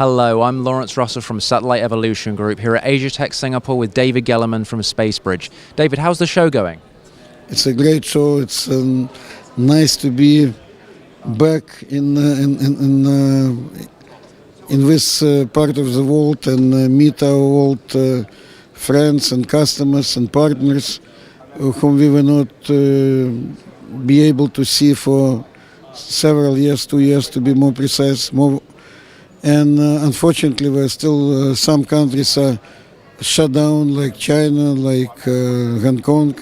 Hello, I'm Laurence Russell from Satellite Evolution Group here at Asia Tech Singapore with David Gelerman from SpaceBridge. David, how's the show going? It's a great show. It's nice to be back in this part of the world and meet our old friends and customers and partners whom we were not be able to see for several years, 2 years to be more precise. And unfortunately, there are still some countries are shut down, like China, like Hong Kong,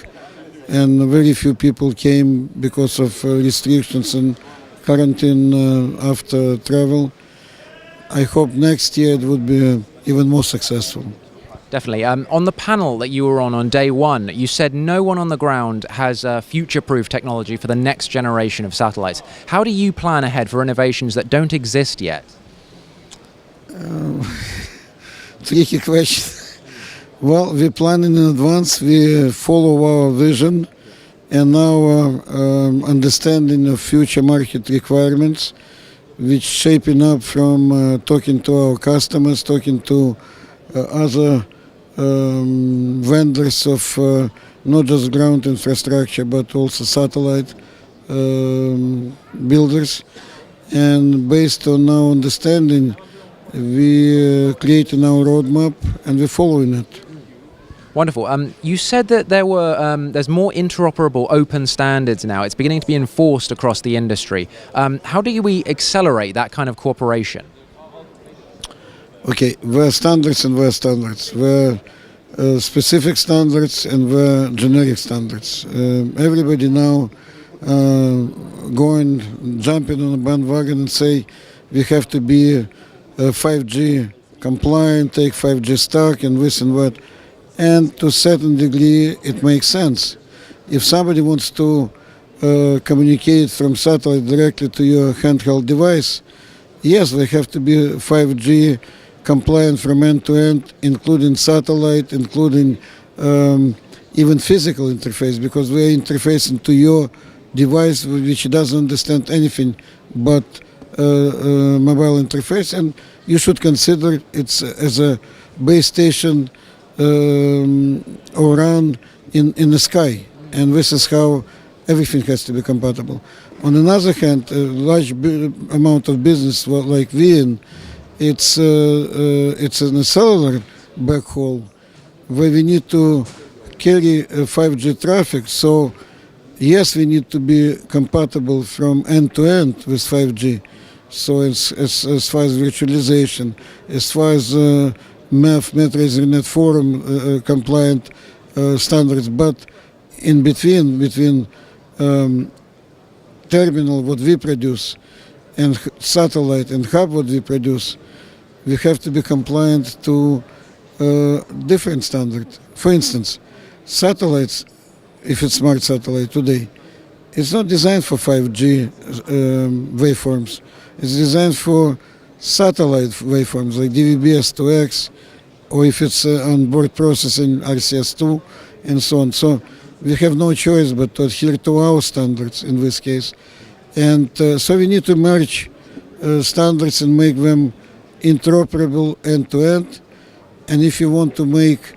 and very few people came because of restrictions and quarantine after travel. I hope next year it would be even more successful. Definitely. On the panel that you were on day one, you said no one on the ground has future-proof technology for the next generation of satellites. How do you plan ahead for innovations that don't exist yet? Tricky question. Well, we plan in advance, we follow our vision and our understanding of future market requirements, which shaping up from talking to our customers, talking to other vendors of not just ground infrastructure but also satellite builders. And based on our understanding, we creating our roadmap and we're following it. Wonderful. You said that there's more interoperable open standards now. It's beginning to be enforced across the industry. How do we accelerate that kind of cooperation? Okay, there are standards and there are standards. There are specific standards and there are generic standards. Everybody now jumping on a bandwagon and say we have to be 5G compliant, take 5G stock and this and that. And to a certain degree, it makes sense. If somebody wants to communicate from satellite directly to your handheld device, yes, they have to be 5G compliant from end to end, including satellite, including even physical interface, because we're interfacing to your device which doesn't understand anything but mobile interface, and you should consider it as a base station or run in the sky, and this is how everything has to be compatible. On the other hand, a large amount of business like we in, it's in a cellular backhaul where we need to carry 5G traffic. So yes, we need to be compatible from end to end with 5G. So as far as virtualization, as far as MEF, Metro Ethernet Forum compliant standards, but in between terminal what we produce and satellite and hub what we produce, we have to be compliant to different standards. For instance, satellites, if it's smart satellite today, it's not designed for 5G waveforms. It's designed for satellite waveforms like DVB-S2X, or if it's on-board processing RCS2, and so on. So we have no choice but to adhere to our standards in this case. And so we need to merge standards and make them interoperable end-to-end. And if you want to make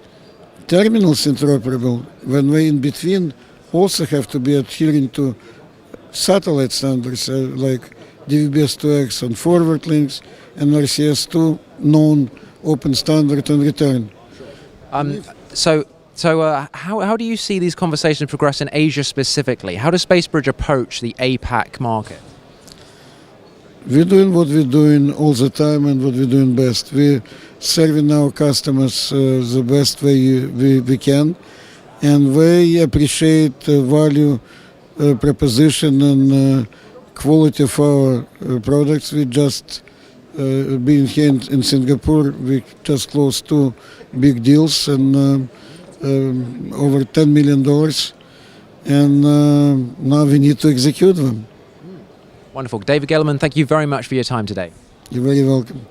terminals interoperable, then we in between also have to be adhering to satellite standards like DVB-S2X on forward links and RCS2 known open standard and return. So how do you see these conversations progress in Asia specifically? How does SpaceBridge approach the APAC market? We're doing what we're doing all the time and what we're doing best. We're serving our customers the best way we can, and they appreciate the value proposition and quality of our products. We just being here in Singapore, we just closed 2 big deals and over $10 million, and now we need to execute them. Wonderful. David Gelerman, thank you very much for your time today. You're very welcome.